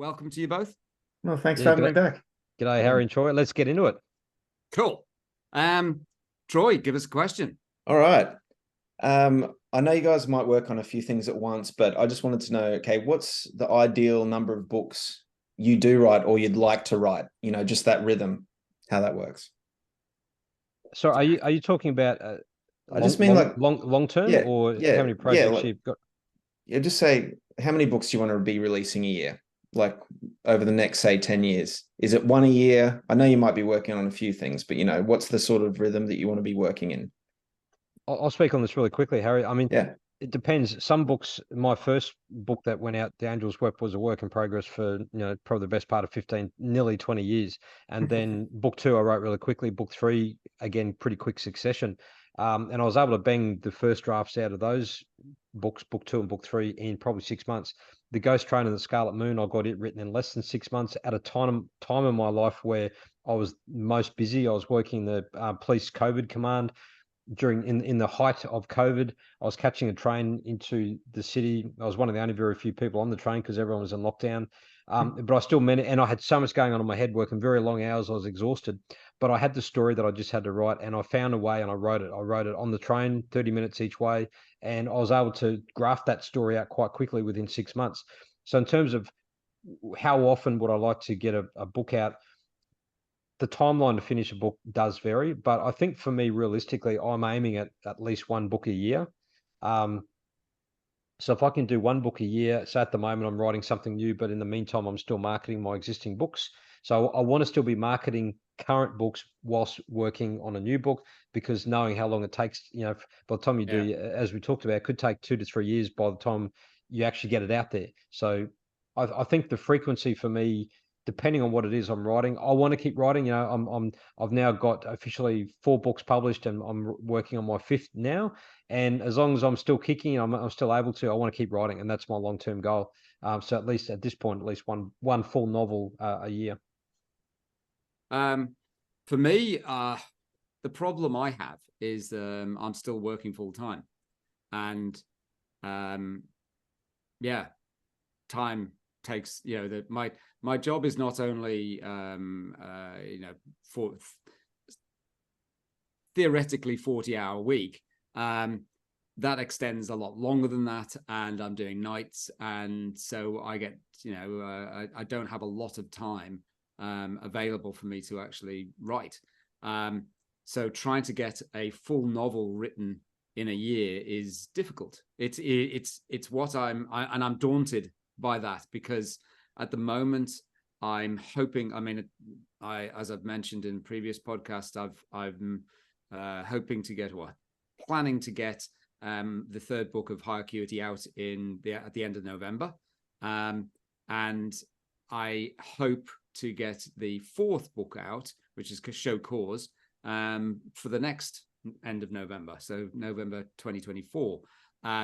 welcome to you both. Well, thanks for having me back. G'day, Harry and Troy. Let's get into it. Cool. Troy, give us a question. All right. I know you guys might work on a few things at once, but I just wanted to know, okay, what's the ideal number of books you do write or you'd like to write? You know, just that rhythm, how that works. So are you talking about I just mean like long term, or how many projects you've got? Yeah, just say how many books do you want to be releasing a year? Like over the next, say, 10 years? Is it one a year? I know you might be working on a few things, but what's the sort of rhythm that you want to be working in? I'll speak on this really quickly, Harry. I mean, yeah, it depends. Some books, my first book that went out, The Angel's Wept, was a work in progress for, probably the best part of 15, nearly 20 years. And then book 2, I wrote really quickly. Book 3, again, pretty quick succession. And I was able to bang the first drafts out of those books, book 2 and book 3, in probably 6 months. The Ghost Train and the Scarlet Moon, I got it written in less than 6 months at a time in my life where I was most busy. I was working the police COVID command. In the height of COVID, I was catching a train into the city. I was one of the only very few people on the train because everyone was in lockdown. But I still meant it, and I had so much going on in my head, working very long hours. I was exhausted, but I had the story that I just had to write, and I found a way, and I wrote it. I wrote it on the train, 30 minutes each way, and I was able to graft that story out quite quickly within 6 months. So in terms of how often would I like to get a book out, the timeline to finish a book does vary, but I think for me, realistically, I'm aiming at least one book a year. So if I can do one book a year, so at the moment I'm writing something new, but in the meantime, I'm still marketing my existing books. So I want to still be marketing current books whilst working on a new book, because knowing how long it takes, by the time you do, as we talked about, it could take 2 to 3 years by the time you actually get it out there. So I think the frequency for me, depending on what it is I'm writing, I want to keep writing. I've now got officially 4 books published, and I'm working on my 5th now. And as long as I'm still kicking, I'm still able to. I want to keep writing, and that's my long-term goal. So at least at this point, at least one full novel a year. For me, the problem I have is I'm still working full time, and time takes, my job is not only for theoretically 40-hour week. That extends a lot longer than that, and I'm doing nights, and so I get, I don't have a lot of time available for me to actually write. So trying to get a full novel written in a year is difficult. It's what I'm daunted by that, because at the moment I'm hoping, as I've mentioned in previous podcasts, I'm hoping to get, or planning to get, the 3rd book of High Acuity out at the end of November, and I hope to get the 4th book out, which is Show Cause, for the next end of November, so November 2024.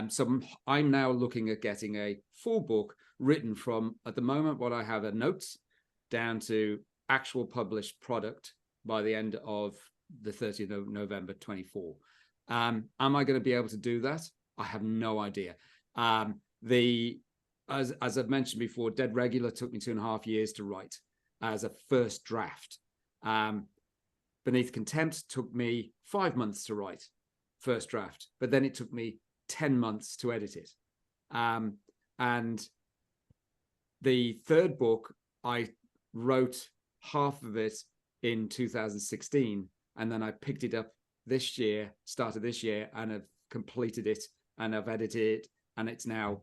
So I'm now looking at getting a full book written from, at the moment, what I have are notes down to actual published product by the end of the 30th of November 24. Am I going to be able to do that? I have no idea. As I've mentioned before, Dead Regular took me 2.5 years to write as a first draft. Beneath Contempt took me 5 months to write, first draft, but then it took me 10 months to edit it. And the 3rd book, I wrote half of it in 2016, and then I picked it up started this year, and have completed it, and I've edited it, and it's now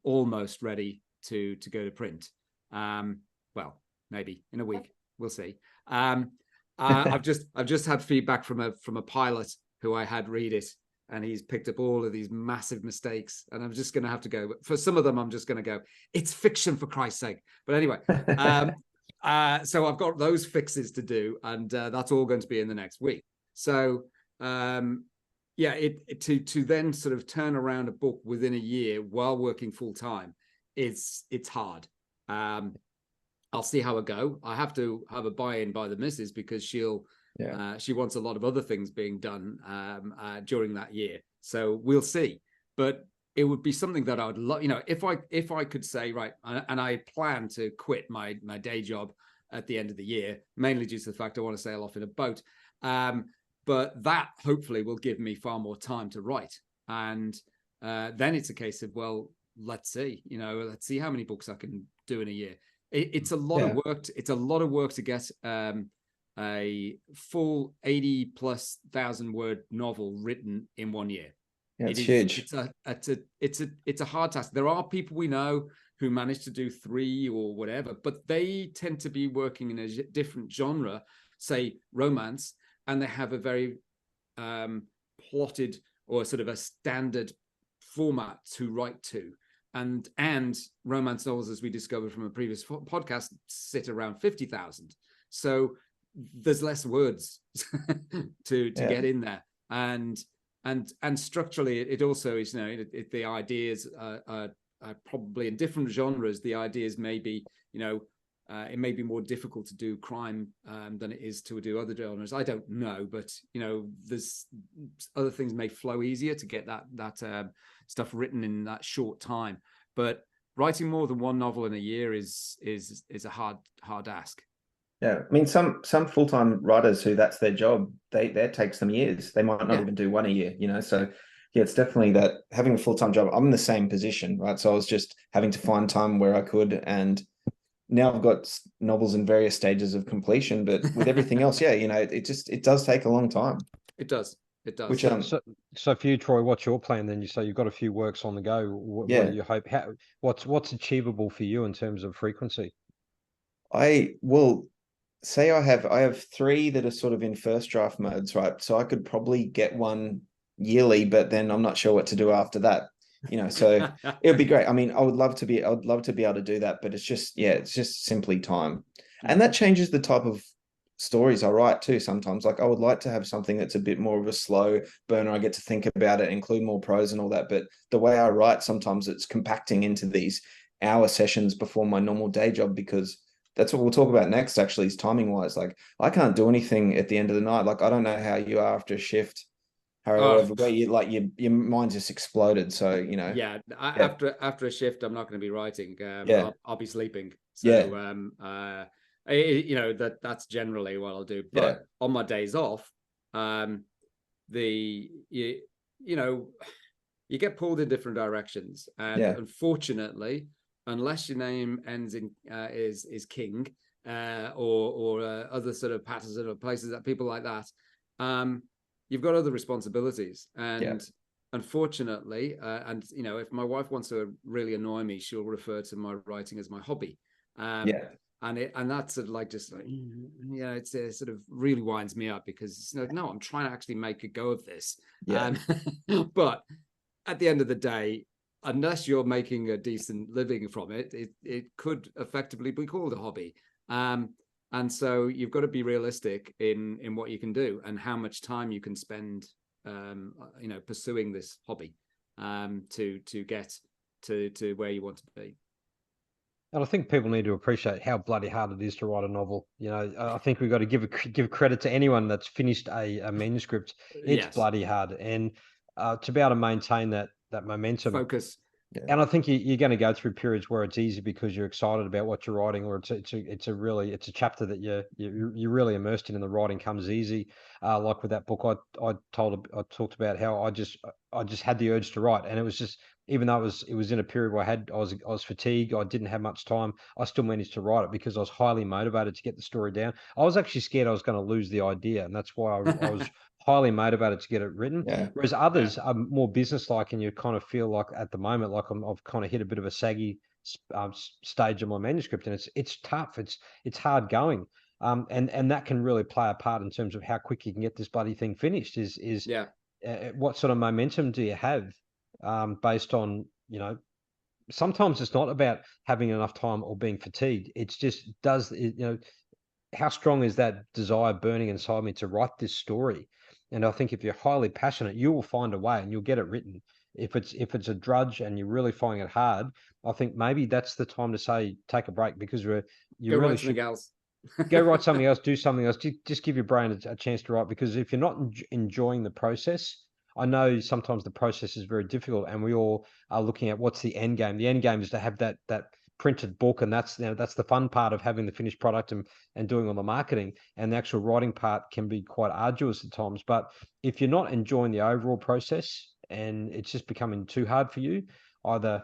almost ready to go to print. Well, maybe in a week, we'll see. I've just had feedback from a pilot who I had read it, and he's picked up all of these massive mistakes, and I'm just going to have to go. But for some of them, I'm just going to go, it's fiction, for Christ's sake. But anyway, so I've got those fixes to do, and that's all going to be in the next week. So to then sort of turn around a book within a year while working full time, it's hard. I'll see how it go. I have to have a buy-in by the missus, because she wants a lot of other things being done during that year. So we'll see. But it would be something that I would love, if I could say, right, and I plan to quit my day job at the end of the year, mainly due to the fact I want to sail off in a boat. But that hopefully will give me far more time to write. And then it's a case of, well, let's see how many books I can do in a year. It's a lot of work. It's a lot of work to get a full 80,000+ word novel written in 1 year. Yeah, it's huge. It's a hard task. There are people we know who manage to do 3 or whatever, but they tend to be working in a different genre, say romance, and they have a very plotted or sort of a standard format to write to. And romance novels, as we discovered from a previous podcast, sit around 50,000. So there's less words to get in there. And structurally, it also is, the ideas are probably in different genres. The ideas may be, it may be more difficult to do crime than it is to do other genres. I don't know, but there's other things may flow easier to get that stuff written in that short time. But writing more than one novel in a year is a hard ask. Yeah, I mean, some full-time writers who that's their job, that takes them years. They might not even do one a year, So yeah, it's definitely that having a full-time job. I'm in the same position, right? So I was just having to find time where I could, and now I've got novels in various stages of completion. But with everything else, it does take a long time. It does. It does. Which so for you, Troy, what's your plan then? You say you've got a few works on the go. What do you hope? What's achievable for you in terms of frequency? I will say I have 3 that are sort of in first draft modes, right? So I could probably get one yearly, but then I'm not sure what to do after that. So it would be great. I mean, I would love to be able to do that, but it's just simply time. And that changes the type of stories I write too sometimes. Like I would like to have something that's a bit more of a slow burner. I get to think about it, include more prose and all that. But the way I write, sometimes it's compacting into these hour sessions before my normal day job, because that's what we'll talk about next, actually, is timing wise. Like I can't do anything at the end of the night. Like I don't know how you are after a shift, however, where you like your mind's just exploded. So Yeah, after a shift, I'm not going to be writing. I'll be sleeping. So that's generally what I'll do. But on my days off, you get pulled in different directions, and unfortunately, unless your name ends in is King or other sort of Patterson or places that people like that, you've got other responsibilities. And unfortunately, if my wife wants to really annoy me, she'll refer to my writing as my hobby. And that's sort of like it sort of really winds me up, because no, I'm trying to actually make a go of this. But at the end of the day, unless you're making a decent living from it, it could effectively be called a hobby. And so you've got to be realistic in what you can do and how much time you can spend, pursuing this hobby, to get to where you want to be. And I think people need to appreciate how bloody hard it is to write a novel. I think we've got to give credit to anyone that's finished a manuscript. It's bloody hard, and to be able to maintain that momentum, focus. And I think you're going to go through periods where it's easy because you're excited about what you're writing, or it's a chapter that you're really immersed in, and the writing comes easy. Like with that book, I talked about how I just had the urge to write, and it was just, even though it was in a period where I was fatigued, I didn't have much time, I still managed to write it because I was highly motivated to get the story down. I was actually scared I was going to lose the idea, and that's why I was highly motivated to get it written. Whereas others are more businesslike, and you kind of feel like at the moment, like I've kind of hit a bit of a saggy stage of my manuscript, and it's tough. It's hard going. And that can really play a part in terms of how quick you can get this bloody thing finished. What sort of momentum do you have, based on, sometimes it's not about having enough time or being fatigued. It's just, how strong is that desire burning inside me to write this story? And I think if you're highly passionate, you will find a way and you'll get it written. If it's a drudge and you're really finding it hard, I think maybe that's the time to say, take a break, because you really should go write something else, do something else. Just give your brain a chance to write, because if you're not enjoying the process, I know sometimes the process is very difficult, and we all are looking at what's the end game. The end game is to have that printed book, and that's that's the fun part of having the finished product and doing all the marketing. And the actual writing part can be quite arduous at times. But if you're not enjoying the overall process and it's just becoming too hard for you, either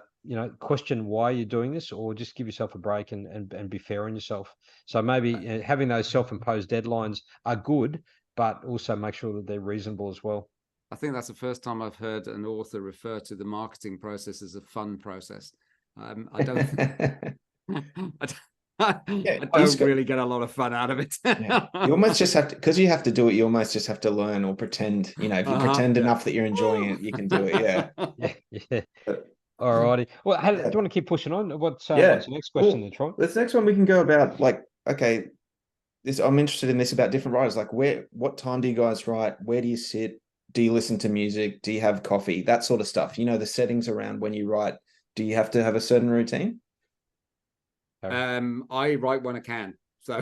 question why you're doing this, or just give yourself a break and be fair on yourself. So maybe having those self-imposed deadlines are good, but also make sure that they're reasonable as well. I think that's the first time I've heard an author refer to the marketing process as a fun process. I don't I don't really get a lot of fun out of it. You almost just have to, because you have to do it, you almost just have to learn or pretend, if you pretend enough that you're enjoying it, you can do it. Yeah. All righty. Well, do you want to keep pushing on? What's the next question then, Troy? This next one we can go about, I'm interested in this about different writers. Like, what time do you guys write? Where do you sit? Do you listen to music? Do you have coffee? That sort of stuff. The settings around when you write. Do you have to have a certain routine? I write when I can. So,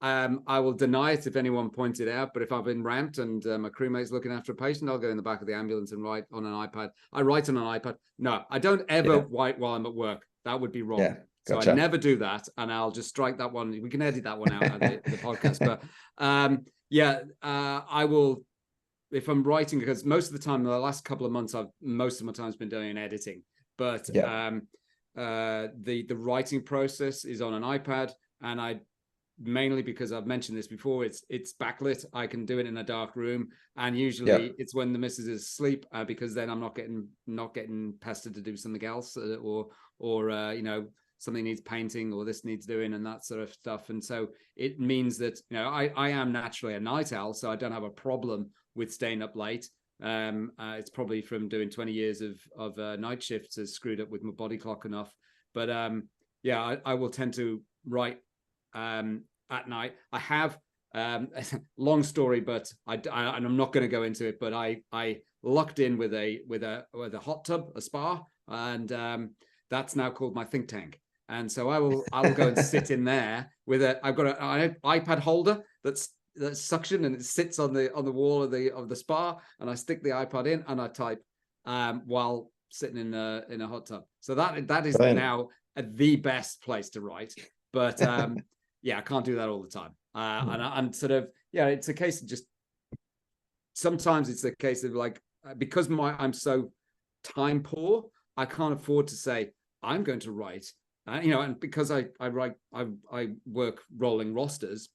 I will deny it if anyone points it out. But if I've been ramped and my crewmate's looking after a patient, I'll go in the back of the ambulance and write on an iPad. I write on an iPad. No, I don't ever write while I'm at work. That would be wrong. Yeah. Gotcha. So I never do that, and I'll just strike that one. We can edit that one out of the podcast. But I will, if I'm writing, because most of the time, the last couple of months, most of my time's been doing editing. But the writing process is on an iPad, and I mainly, because I've mentioned this before, it's backlit. I can do it in a dark room, and usually it's when the missus is asleep, because then I'm not getting pestered to do something else, or something needs painting, or this needs doing, and that sort of stuff. And so it means that I am naturally a night owl, so I don't have a problem with staying up late. It's probably from doing 20 years of night shifts has screwed up with my body clock enough. But I will tend to write at night. I have long story, but I'm not going to go into it. But I lucked in with a hot tub, a spa, and that's now called my think tank. And so I will go and sit in there with I've got an iPad holder that's suction, and it sits on the wall of the spa, and I stick the iPad in and I type while sitting in a hot tub. So that is now the best place to write. But I can't do that all the time. And sort of it's a case of just sometimes it's a case of because I'm so time poor, I can't afford to say I'm going to write. And because I work rolling rosters,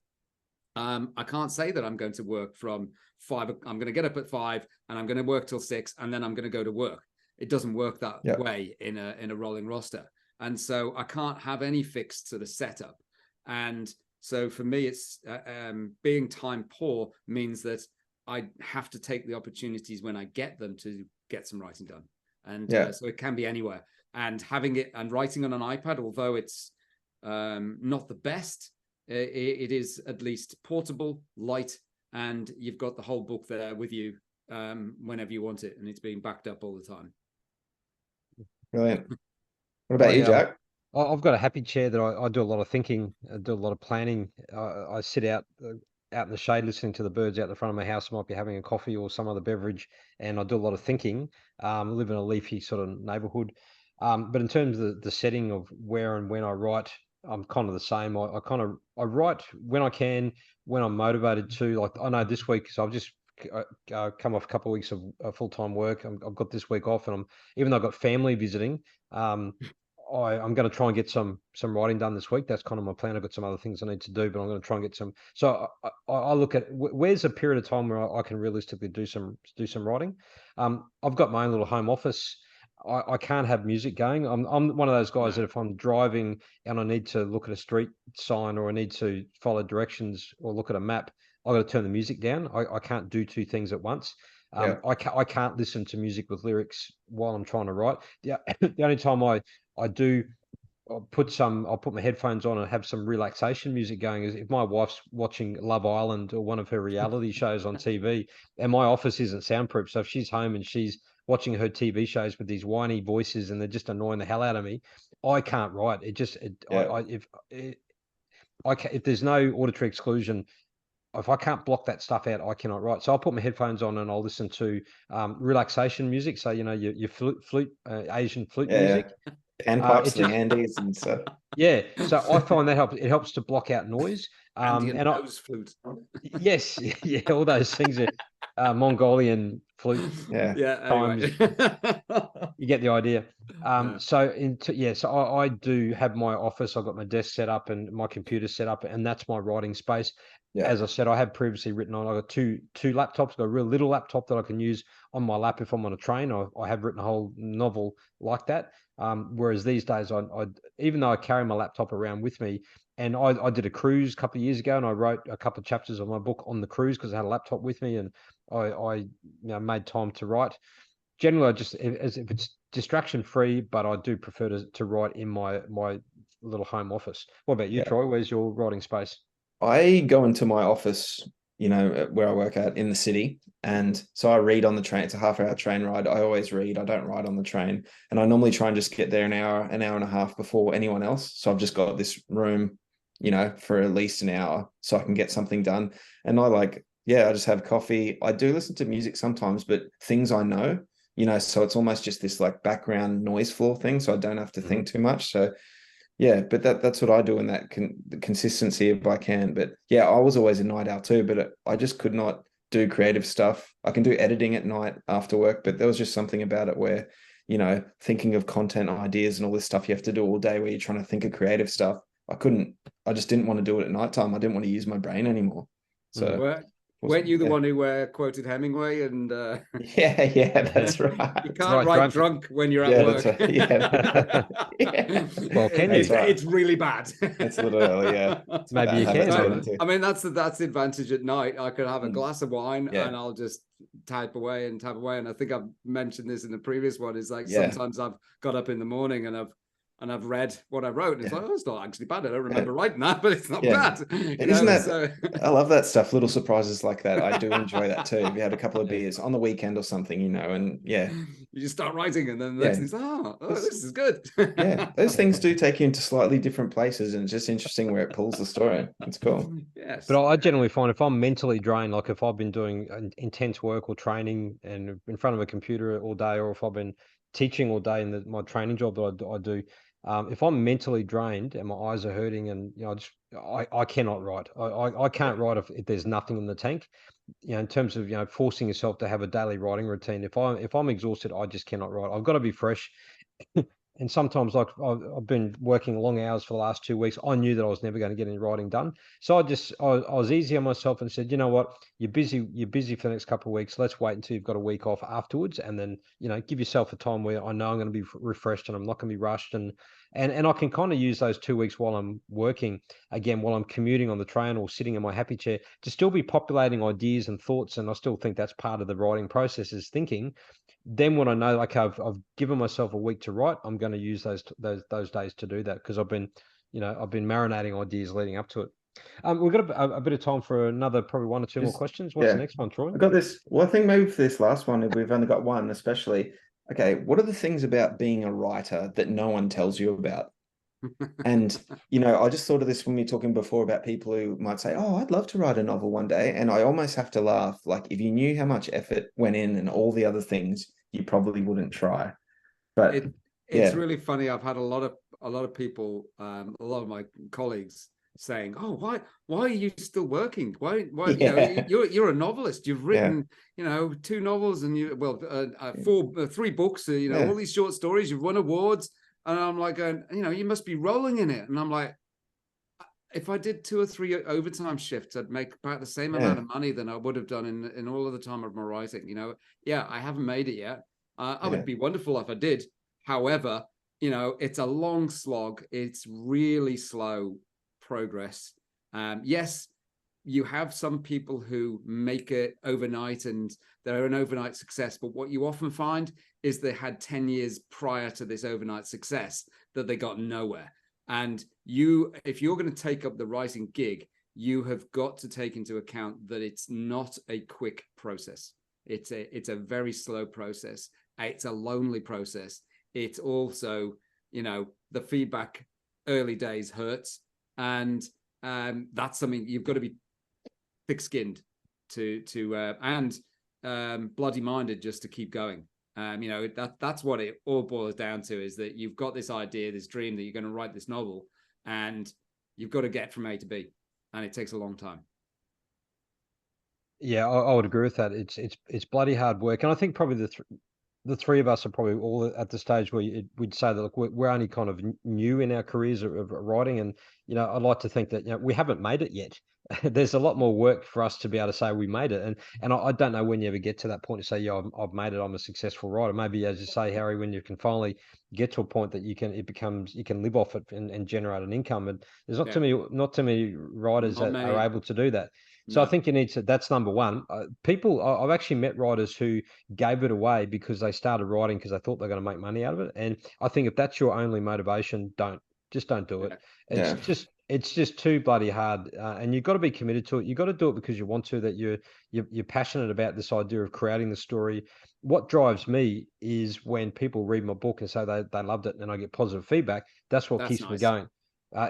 I can't say that I'm going to work from 5. I'm going to get up at 5 and I'm going to work till 6, and then I'm going to go to work. It doesn't work that way in a rolling roster, and so I can't have any fixed sort of setup. And so for me, it's being time poor means that I have to take the opportunities when I get them to get some writing done. And so it can be anywhere. And having it and writing on an iPad, although it's not the best, it is at least portable, light, and you've got the whole book there with you whenever you want it, and it's being backed up all the time. Brilliant. What about you, Jack? I've got a happy chair that I do a lot of thinking, I do a lot of planning. I sit out in the shade listening to the birds out the front of my house. I might be having a coffee or some other beverage, and I do a lot of thinking. I live in a leafy sort of neighborhood. But in terms of the setting of where and when I write, I'm kind of the same. I write when I can, when I'm motivated to. Like I know this week, so I've just come off a couple of weeks of full-time work. I've got this week off, and even though I've got family visiting, I'm going to try and get some writing done this week. That's kind of my plan. I've got some other things I need to do, but I'm going to try and get some. So I look at where's a period of time where I can realistically do some writing. I've got my own little home office. I can't have music going. I'm one of those guys that if I'm driving and I need to look at a street sign, or I need to follow directions or look at a map, I've got to turn the music down. I can't do two things at once. I can't listen to music with lyrics while I'm trying to write. The only time I do, I'll put my headphones on and have some relaxation music going is if my wife's watching Love Island or one of her reality shows on TV, and my office isn't soundproof. So if she's home and she's watching her TV shows with these whiny voices and they're just annoying the hell out of me, I can't write. If there's no auditory exclusion, if I can't block that stuff out, I cannot write. So I'll put my headphones on and I'll listen to relaxation music. So, your flute, Asian flute music. Panpipes, the handies and stuff. Yeah. So I find that helps. It helps to block out noise. Andean nose flute. Yes. Yeah. All those things are Mongolian flute. Yeah. Times. You get the idea. So I do have my office. I've got my desk set up and my computer set up, and that's my writing space. Yeah. As I said, I have previously written on. I've got two laptops. I've got a real little laptop that I can use on my lap if I'm on a train. I have written a whole novel like that. Whereas these days, I even though I carry my laptop around with me, and I did a cruise a couple of years ago, and I wrote a couple of chapters of my book on the cruise because I had a laptop with me, and I made time to write. Generally, I just if it's distraction free, but I do prefer to write in my little home office. What about you, Troy? Where's your writing space? I go into my office, where I work at in the city. And so I read on the train. It's a half-hour train ride. I always read. I don't ride on the train. And I normally try and just get there an hour and a half before anyone else. So I've just got this room, for at least an hour so I can get something done. And I just have coffee. I do listen to music sometimes, but things I know, so it's almost just this like background noise floor thing. So I don't have to think too much. So yeah, but that's what I do in that the consistency if I can. But yeah, I was always a night owl too, but I just could not do creative stuff. I can do editing at night after work, but there was just something about it where, thinking of content ideas and all this stuff you have to do all day where you're trying to think of creative stuff. I just didn't want to do it at nighttime. I didn't want to use my brain anymore. So weren't you the one who quoted Hemingway? And yeah, that's right. You can't write drunk when you're at work. That's right. Yeah. Well, it's really bad. It's literally, maybe you can. I mean, that's the advantage at night. I could have a glass of wine and I'll just type away. And I think I've mentioned this in the previous one. Is like sometimes I've got up in the morning and I've read what I wrote. And it's like, it's not actually bad. I don't remember writing that, but it's not bad. I love that stuff. Little surprises like that. I do enjoy that too. If you had a couple of beers on the weekend or something, and you just start writing, and then the next thing's, this is good. Those things do take you into slightly different places, and it's just interesting where it pulls the story. It's cool. Yes. But I generally find if I'm mentally drained, like if I've been doing intense work or training and in front of a computer all day, or if I've been teaching all day in my training job that I do, if I'm mentally drained and my eyes are hurting and I cannot write. I can't write if there's nothing in the tank. In terms of forcing yourself to have a daily writing routine. If I'm exhausted, I just cannot write. I've got to be fresh. And sometimes, like I've been working long hours for the last 2 weeks, I knew that I was never going to get any writing done. So I was easy on myself and said, you know what, you're busy for the next couple of weeks. Let's wait until you've got a week off afterwards, and then give yourself a time where I know I'm going to be refreshed and I'm not going to be rushed, and I can kind of use those 2 weeks while I'm working, again, while I'm commuting on the train or sitting in my happy chair, to still be populating ideas and thoughts. And I still think that's part of the writing process, is thinking. Then when I know, like I've given myself a week to write, I'm going to use those days to do that, because I've been marinating ideas leading up to it. We've got a bit of time for another, probably one or two more questions. What's the next one, Troy? I got this. Well, I think maybe for this last one, if we've only got one, especially. Okay, what are the things about being a writer that no one tells you about? And, I just thought of this when we were talking before about people who might say, oh, I'd love to write a novel one day. And I almost have to laugh. Like, if you knew how much effort went in and all the other things, you probably wouldn't try. But it's really funny. I've had a lot of people, a lot of my colleagues saying, oh, why are you still working? Why you're a novelist. You've written, 2 novels and 3 books, all these short stories, you've won awards. And I'm like going, you must be rolling in it. And I'm like, if I did 2 or 3 overtime shifts, I'd make about the same amount of money than I would have done in all of the time of my writing. I haven't made it yet. I would be wonderful if I did. However, it's a long slog. It's really slow progress. Yes, you have some people who make it overnight and they're an overnight success, but what you often find is they had 10 years prior to this overnight success that they got nowhere. And if you're going to take up the writing gig, you have got to take into account that it's not a quick process. It's a very slow process. It's a lonely process. It's also, the feedback early days hurts. And that's something you've got to be thick-skinned and bloody-minded just to keep going. That's what it all boils down to, is that you've got this idea, this dream that you're going to write this novel, and you've got to get from A to B, and it takes a long time. Yeah, I would agree with that. It's bloody hard work, and I think probably the three of us are probably all at the stage where we'd say that, look, we're only kind of new in our careers of writing, and I'd like to think that we haven't made it yet. There's a lot more work for us to be able to say we made it, and I don't know when you ever get to that point to say, yeah, I've made it, I'm a successful writer. Maybe, as you say, Harry, when you can finally get to a point that you can live off it and generate an income. And there's not too many writers that are able to do that. So I think you need to. That's number one. I've actually met writers who gave it away because they started writing because they thought they're going to make money out of it. And I think if that's your only motivation, don't do it. It's just too bloody hard, and you've got to be committed to it. You've got to do it because you want to. That you're passionate about this idea of creating the story. What drives me is when people read my book and say they loved it, and I get positive feedback. That's what keeps me going.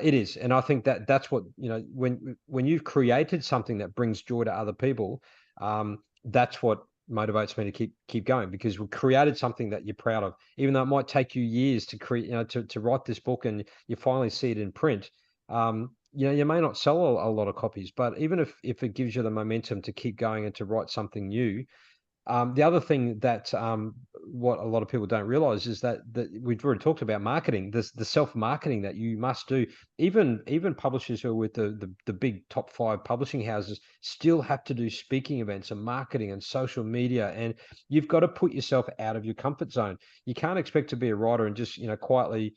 It is, and I think that's what when you've created something that brings joy to other people, that's what motivates me to keep going, because we've created something that you're proud of, even though it might take you years to create, to write this book, and you finally see it in print. You may not sell a lot of copies, but even if it gives you the momentum to keep going and to write something new. The other thing that what a lot of people don't realize is that we've already talked about marketing, the self-marketing that you must do. Even publishers who are with the big top 5 publishing houses still have to do speaking events and marketing and social media, and you've got to put yourself out of your comfort zone. You can't expect to be a writer and just quietly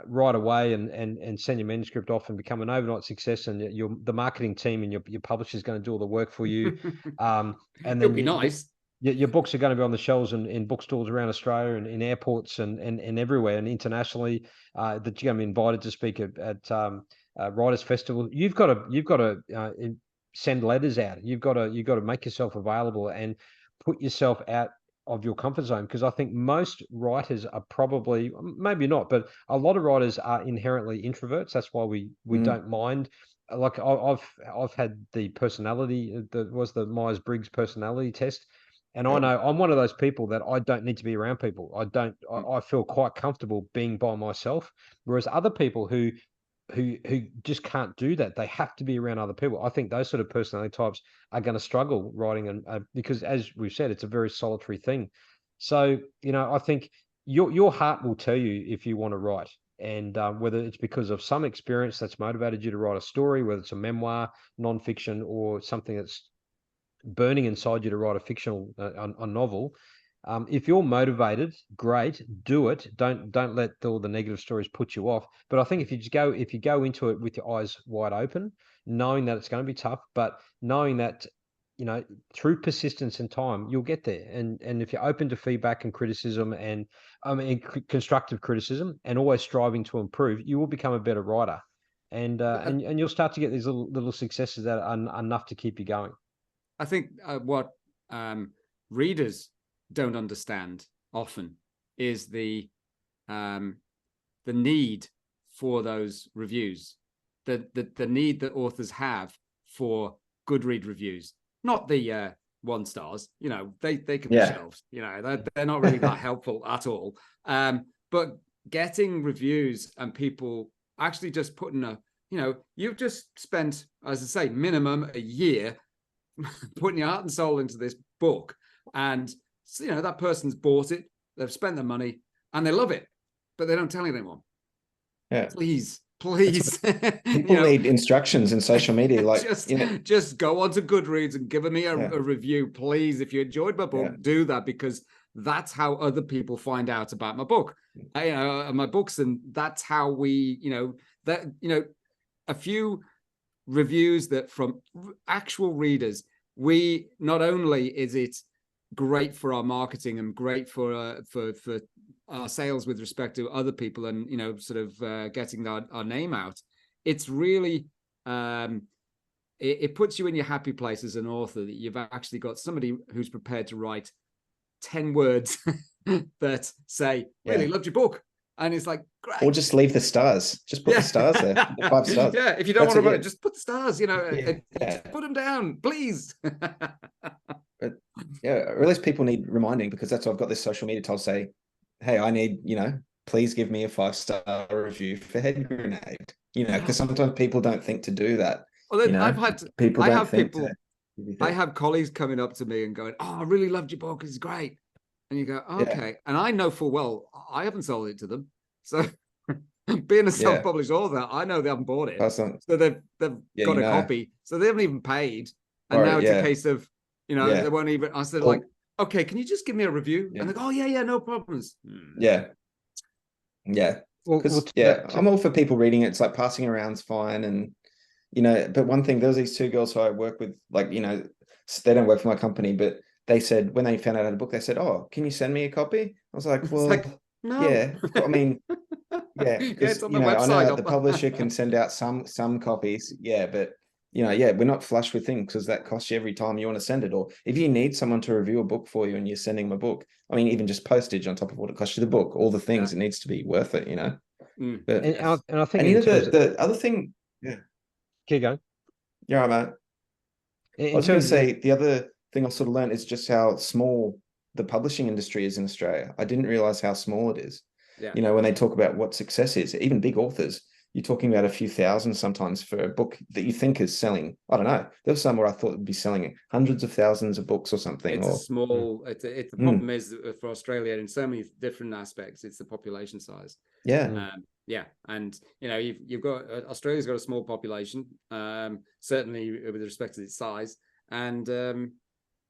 write away and send your manuscript off and become an overnight success, and the marketing team and your publisher is going to do all the work for you. And then it'll be nice. Your books are going to be on the shelves in bookstores around Australia and in airports and everywhere, and internationally, that you're going to be invited to speak at Writers Festival. You've got to send letters out. You've got to make yourself available and put yourself out of your comfort zone, because I think most writers are probably, maybe not, but a lot of writers are inherently introverts. That's why we don't mind. Like I've had the personality, the Myers-Briggs personality test. And I know I'm one of those people that I don't need to be around people. I feel quite comfortable being by myself. Whereas other people who just can't do that, they have to be around other people. I think those sort of personality types are going to struggle writing, and because, as we've said, it's a very solitary thing. So I think your heart will tell you if you want to write, and whether it's because of some experience that's motivated you to write a story, whether it's a memoir, nonfiction, or something that's burning inside you to write a fictional a novel. If you're motivated, great, do it. Don't let all the negative stories put you off. But I think if you go into it with your eyes wide open, knowing that it's going to be tough, but knowing that through persistence and time, you'll get there. And if you're open to feedback and criticism, and constructive criticism, and always striving to improve, you will become a better writer. And you'll start to get these little successes that are enough to keep you going. I think what readers don't understand often is the need for those reviews, the need that authors have for good read reviews, not the 1 stars. They can be shelved. They're not really that helpful at all. But getting reviews and people actually just putting you've just spent, as I say, minimum a year putting your heart and soul into this book, and that person's bought it, they've spent their money, and they love it, but they don't tell anyone. Please people need instructions in social media, like just go on to Goodreads and give me a review, please. If you enjoyed my book, do that, because that's how other people find out about my book, my books, and that's how we a few reviews that from actual readers, we not only is it great for our marketing and great for our sales with respect to other people, and sort of getting our name out, it's really it puts you in your happy place as an author, that you've actually got somebody who's prepared to write 10 words that say, really loved your book, And it's like, great. Or just leave the stars. Just put the stars there. The 5 stars. Yeah, if you don't That's want to it, vote, just put the stars, just put them down, please. But yeah, or at least people need reminding, because that's why I've got this social media to say, hey, I need, please give me a 5-star review for Head Grenade. Because sometimes people don't think to do that. Well, then I have colleagues coming up to me and going, "Oh, I really loved your book. It's great." And you go, "Okay." Yeah. And I know full well I haven't sold it to them. So being a self-published author, I know they haven't bought it. So they've got a copy. So they haven't even paid. And now it's a case of, they won't even. I said, okay, can you just give me a review? Yeah. And they go, "Oh, yeah, no problems." Yeah. Yeah. Because I'm all for people reading it. It's like passing around's fine. And, but one thing, there was these 2 girls who I work with, like, they don't work for my company, but they said, when they found out I had a book, they said, "Oh, can you send me a copy?" I was like, well, no. Yeah, I mean, yeah, because, I know that the publisher can send out some copies. Yeah, but, we're not flush with things, because that costs you every time you want to send it. Or if you need someone to review a book for you and you're sending them a book, I mean, even just postage on top of what it costs you the book, all the things, it needs to be worth it, But, and I think the other thing, keep going. Yeah, mate. I was going to say, the other thing I sort of learned is just how small the publishing industry is in Australia. I didn't realize how small it is. Yeah. When they talk about what success is, even big authors, you're talking about a few thousand sometimes for a book that you think is selling. I don't know. There was somewhere I thought it would be selling hundreds of thousands of books or something. It's the problem is for Australia in so many different aspects, it's the population size. Yeah. And you've got Australia's got a small population, certainly with respect to its size, and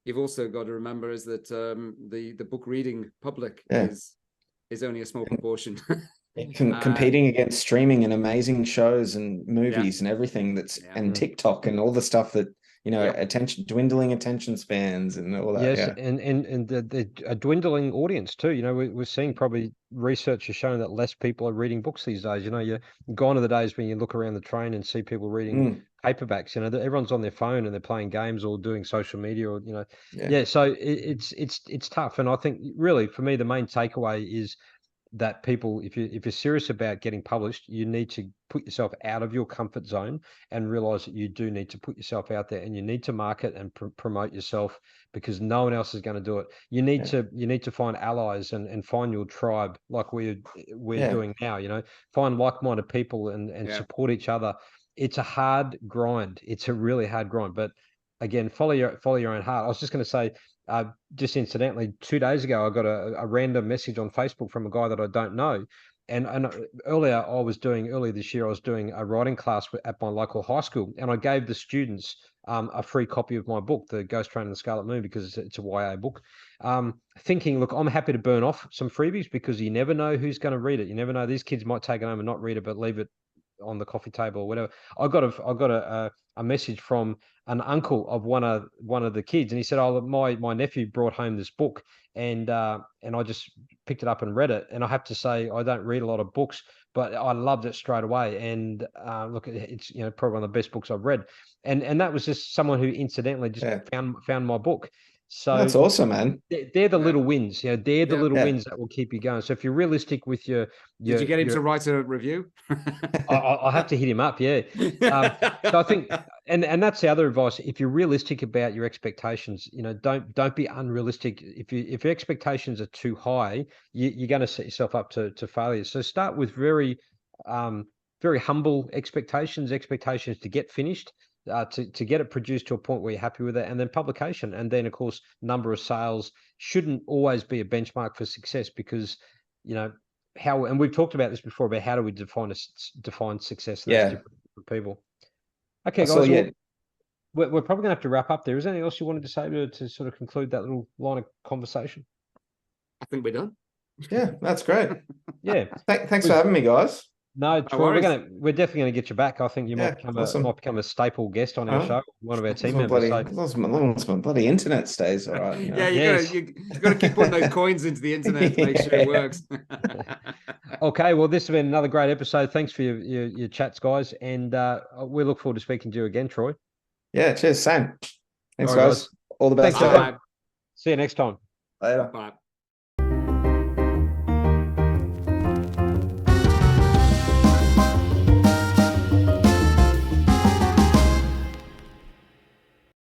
you've also got to remember is that the book reading public is only a small proportion. Competing against streaming and amazing shows and movies and everything and TikTok and all the stuff that dwindling attention spans and all that. Yes, and a dwindling audience too. We're seeing, probably research has shown that less people are reading books these days. You're gone are the days when you look around the train and see people reading paperbacks. Everyone's on their phone and they're playing games or doing social media, or So it's tough. And I think really for me the main takeaway is that people, if you're serious about getting published, you need to put yourself out of your comfort zone and realize that you do need to put yourself out there, and you need to market and promote yourself, because no one else is going to do it. You need to find allies and find your tribe, like we're doing now. Find like-minded people and support each other. It's a hard grind. It's a really hard grind, but again, follow your own heart. I was just going to say, just incidentally, 2 days ago, I got a random message on Facebook from a guy that I don't know. And earlier this year, I was doing a writing class at my local high school, and I gave the students a free copy of my book, The Ghost Train and the Scarlet Moon, because it's a YA book. Thinking, look, I'm happy to burn off some freebies, because you never know who's going to read it. You never know. These kids might take it home and not read it, but leave it on the coffee table or whatever. I got a message from an uncle of one of the kids, and he said, "Oh, my nephew brought home this book, and I just picked it up and read it. And I have to say, I don't read a lot of books, but I loved it straight away. And look, it's probably one of the best books I've read. And that was just someone who incidentally just found my book. So that's awesome, man. They're the little wins. They're the little wins that will keep you going. So if you're realistic with your did you get him to write a review? I'll have to hit him up. Yeah. So I think, and that's the other advice. If you're realistic about your expectations, don't be unrealistic. If your expectations are too high, you're going to set yourself up to failure. So start with very humble expectations to get finished. To get it produced to a point where you're happy with it, and then publication, and then of course number of sales shouldn't always be a benchmark for success, because how, and we've talked about this before, about how do we define success, and that's different for people. Okay, guys, we're probably gonna have to wrap up there. Is there anything else you wanted to say to sort of conclude that little line of conversation? I think we're done. Yeah, that's great. Yeah, thanks for having me, guys. No, Troy, we're definitely going to get you back. I think you might become a staple guest on our show, one of our team members. As long as my bloody internet stays all right. Yeah, you got to keep putting those coins into the internet to make sure it works. Okay, well, this has been another great episode. Thanks for your chats, guys, and we look forward to speaking to you again, Troy. Yeah, cheers, same. Thanks, guys. All the best. See you next time. Later. Bye.